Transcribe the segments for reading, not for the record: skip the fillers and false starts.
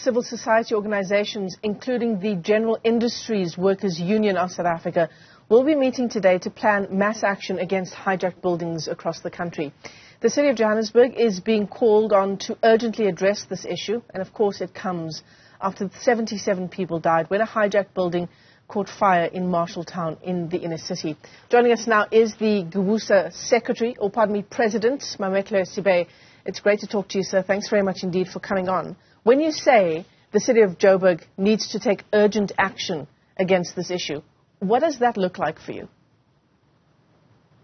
civil society organizations, including the General Industries Workers Union of South Africa, will be meeting today to plan mass action against hijacked buildings across the country. The City of Johannesburg is being called on to urgently address this issue, and of course it comes after 77 people died when a hijacked building caught fire in Marshalltown in the inner city. Joining us now is the GIWUSA President, Mametlwe Sebei. It's great to talk to you, sir. Thanks very much indeed for coming on. When you say the City of Joburg needs to take urgent action against this issue, what does that look like for you?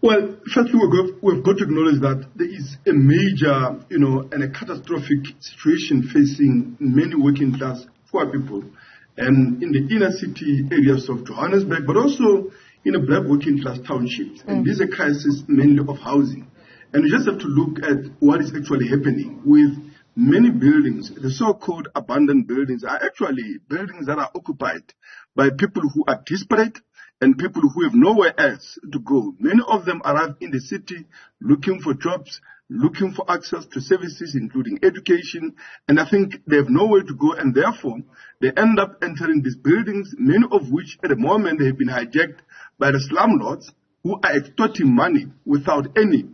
Well, firstly, we've got to acknowledge that there is a major, and a catastrophic situation facing many working class poor people, and in the inner city areas of Johannesburg, but also in the black working class townships. And this is a crisis mainly of housing. And we just have to look at what is actually happening with many buildings. The so-called abandoned buildings are actually buildings that are occupied by people who are desperate and people who have nowhere else to go. Many of them arrive in the city looking for jobs, looking for access to services, including education, and I think they have nowhere to go, and therefore they end up entering these buildings, many of which at the moment they have been hijacked by the slumlords who are extorting money without any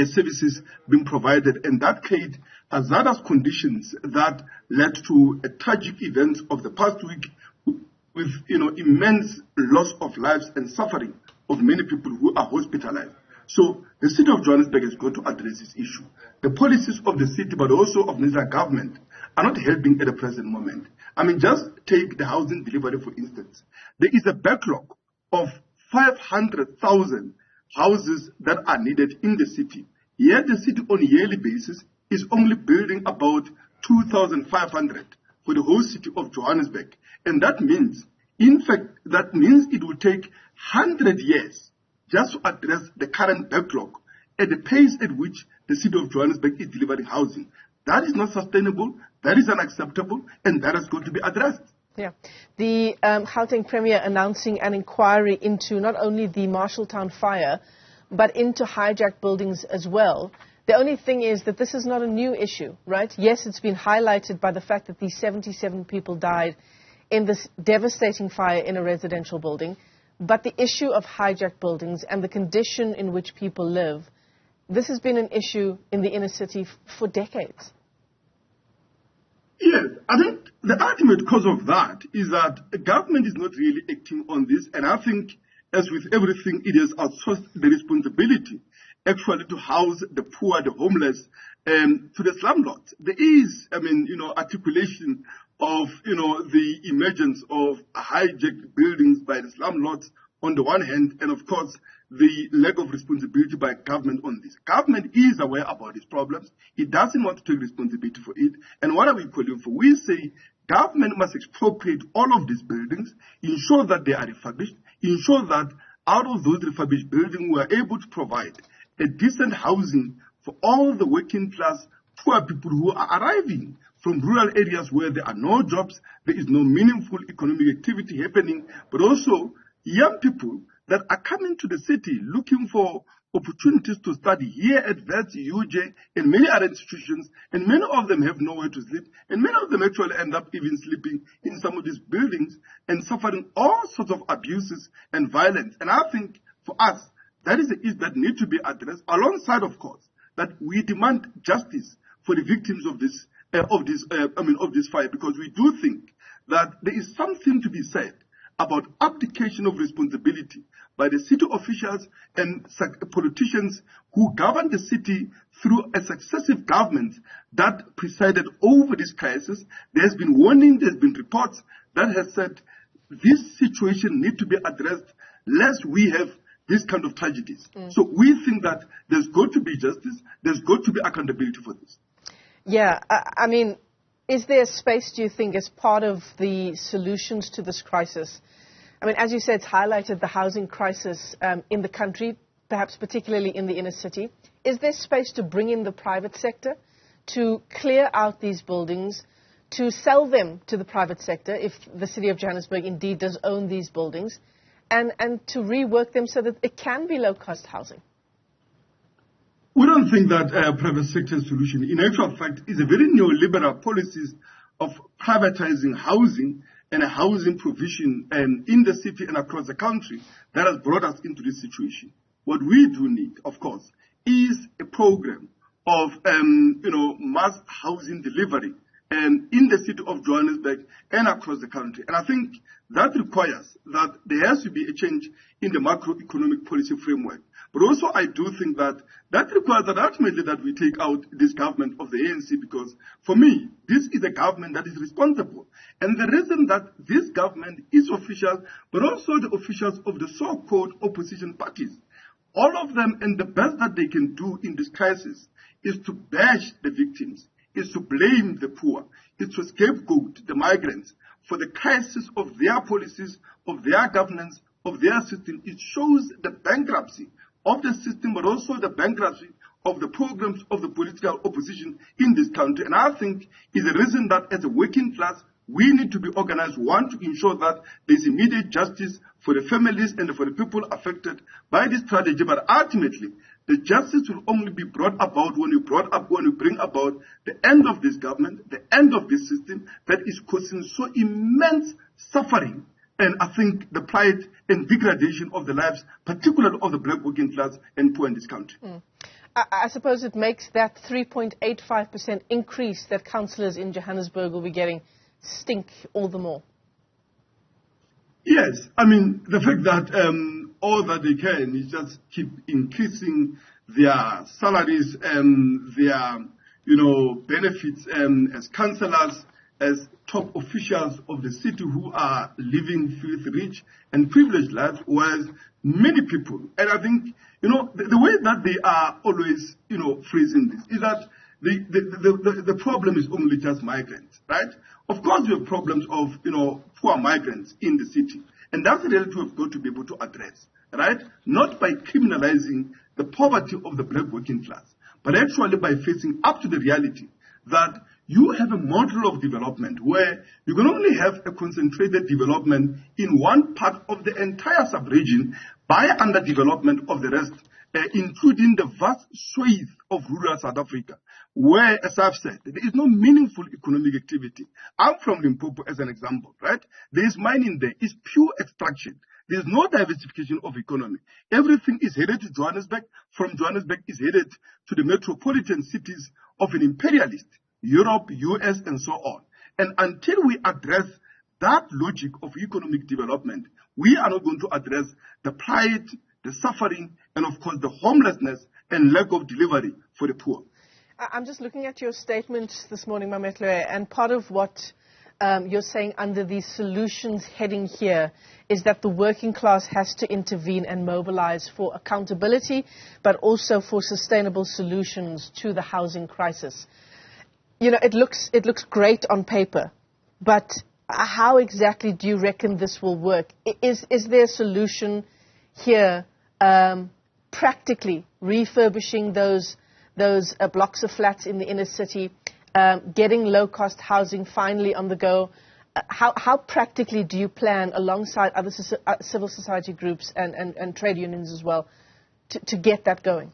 services being provided, and that created hazardous conditions that led to a tragic event of the past week with immense loss of lives and suffering of many people who are hospitalized. So the City of Johannesburg is going to address this issue. The policies of the city, but also of the government, are not helping at the present moment. I mean, just take the housing delivery, for instance. There is a backlog of 500,000 houses that are needed in the city. Yet the city on a yearly basis is only building about 2,500 for the whole city of Johannesburg. And that means, in fact, it will take 100 years just to address the current backlog at the pace at which the City of Johannesburg is delivering housing. That is not sustainable, that is unacceptable, and that is going to be addressed. Yeah. The Gauteng Premier announcing an inquiry into not only the Marshalltown fire, but into hijacked buildings as well. The only thing is that this is not a new issue, right? Yes, it's been highlighted by the fact that these 77 people died in this devastating fire in a residential building. But the issue of hijacked buildings and the condition in which people live, this has been an issue in the inner city for decades. Yes, I think the ultimate cause of that is that the government is not really acting on this, and I think, as with everything, it has outsourced the responsibility actually to house the poor, the homeless, to the slumlords. There is, articulation of, the emergence of hijacked buildings by the slumlords on the one hand, and of course, the lack of responsibility by government on this. Government is aware about these problems. It doesn't want to take responsibility for it. And what are we calling for? We say government must expropriate all of these buildings, ensure that they are refurbished, ensure that out of those refurbished buildings, we are able to provide a decent housing for all the working class poor people who are arriving from rural areas where there are no jobs, there is no meaningful economic activity happening, but also young people that are coming to the city looking for opportunities to study here at VETS, UJ, and many other institutions, and many of them have nowhere to sleep, and many of them actually end up even sleeping in some of these buildings and suffering all sorts of abuses and violence. And I think for us, that is the issue that needs to be addressed, alongside, of course, that we demand justice for the victims of this fire, because we do think that there is something to be said about abdication of responsibility by the city officials and politicians who govern the city through a successive government that presided over this crisis. There's been warning, there's been reports that has said this situation needs to be addressed lest we have this kind of tragedies. So we think that there's got to be justice, there's got to be accountability for this. Yeah, I mean, is there space, do you think, as part of the solutions to this crisis? I mean, as you said, it's highlighted the housing crisis in the country, perhaps particularly in the inner city. Is there space to bring in the private sector to clear out these buildings, to sell them to the private sector, if the City of Johannesburg indeed does own these buildings, and to rework them so that it can be low-cost housing? We don't think that private sector solution, in actual fact, is a very neoliberal policies of privatizing housing and housing provision in the city and across the country that has brought us into this situation. What we do need, of course, is a program of mass housing delivery in the city of Johannesburg and across the country. And I think that requires that there has to be a change in the macroeconomic policy framework. But also I do think that requires that ultimately that we take out this government of the ANC, because for me, this is a government that is responsible. And the reason that this government is official, but also the officials of the so-called opposition parties, all of them, and the best that they can do in this crisis is to bash the victims, is to blame the poor, is to scapegoat the migrants for the crisis of their policies, of their governance, of their system. It shows the bankruptcy of the system, but also the bankruptcy of the programs of the political opposition in this country. And I think is the reason that as a working class, we need to be organized, one, to ensure that there's immediate justice for the families and for the people affected by this tragedy. But ultimately, the justice will only be brought about when we bring about the end of this government, the end of this system that is causing so immense suffering. And I think the plight and degradation of the lives, particularly of the black working class and poor in this country. I suppose it makes that 3.85% increase that councillors in Johannesburg will be getting stink all the more. Yes, I mean, the fact that all that they can is just keep increasing their salaries and their, benefits as councillors, as top officials of the city who are living rich and privileged lives, whereas many people, and I think, the way that they are always, phrasing this is that the problem is only just migrants, right? Of course, we have problems of, poor migrants in the city. And that's the reality we've got to be able to address, right? Not by criminalizing the poverty of the black working class, but actually by facing up to the reality that you have a model of development where you can only have a concentrated development in one part of the entire sub-region by underdevelopment of the rest, including the vast swathe of rural South Africa, where, as I've said, there is no meaningful economic activity. I'm from Limpopo as an example, right? There is mining there. It's pure extraction. There's no diversification of economy. Everything is headed to Johannesburg. From Johannesburg is headed to the metropolitan cities of an imperialist, Europe, US, and so on. And until we address that logic of economic development, we are not going to address the plight, the suffering, and of course the homelessness and lack of delivery for the poor. I'm just looking at your statement this morning, Mametlwe, and part of what you're saying under the solutions heading here is that the working class has to intervene and mobilize for accountability, but also for sustainable solutions to the housing crisis. It looks great on paper, but how exactly do you reckon this will work? Is there a solution here, practically refurbishing those blocks of flats in the inner city, getting low-cost housing finally on the go? How practically do you plan, alongside other civil society groups and trade unions as well, to get that going?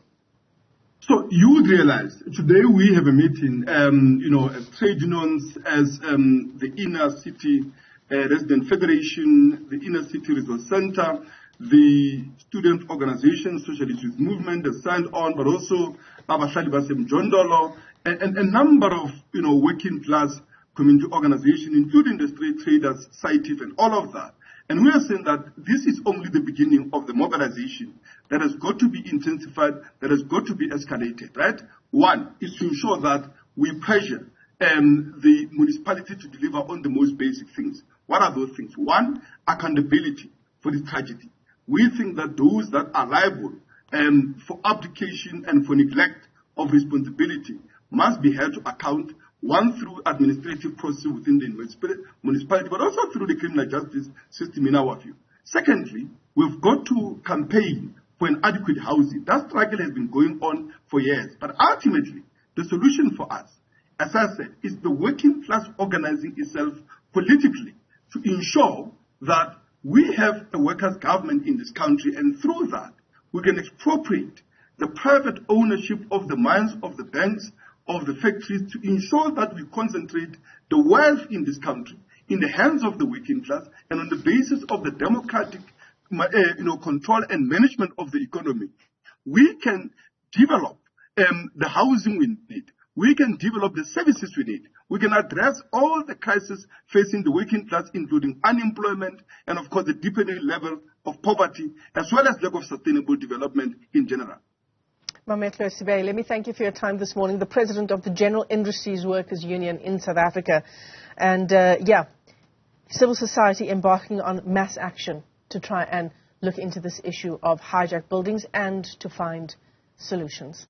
So you would realize today we have a meeting, as trade unions, as the Inner City Resident Federation, the Inner City Resource Center, the student organization, Socialist Youth Movement, has signed on, but also Abahlali Basemjondolo, and a number of, working class community organizations, including the street traders, CITIF, and all of that. And we are saying that this is only the beginning of the mobilization that has got to be intensified, that has got to be escalated, right? One is to ensure that we pressure the municipality to deliver on the most basic things. What are those things? One, accountability for this tragedy. We think that those that are liable for abdication and for neglect of responsibility must be held to account, one, through administrative process within the municipality, but also through the criminal justice system in our view. Secondly, we've got to campaign for an adequate housing. That struggle has been going on for years. But ultimately, the solution for us, as I said, is the working class organizing itself politically to ensure that we have a workers' government in this country, and through that, we can expropriate the private ownership of the mines, of the banks, of the factories to ensure that we concentrate the wealth in this country in the hands of the working class and on the basis of the democratic control and management of the economy, we can develop the housing we need. We can develop the services we need. We can address all the crises facing the working class, including unemployment and, of course, the deepening level of poverty, as well as lack of sustainable development in general. Mametlwe, Sebei, let me thank you for your time this morning, the President of the General Industries Workers Union in South Africa. And, civil society embarking on mass action to try and look into this issue of hijacked buildings and to find solutions.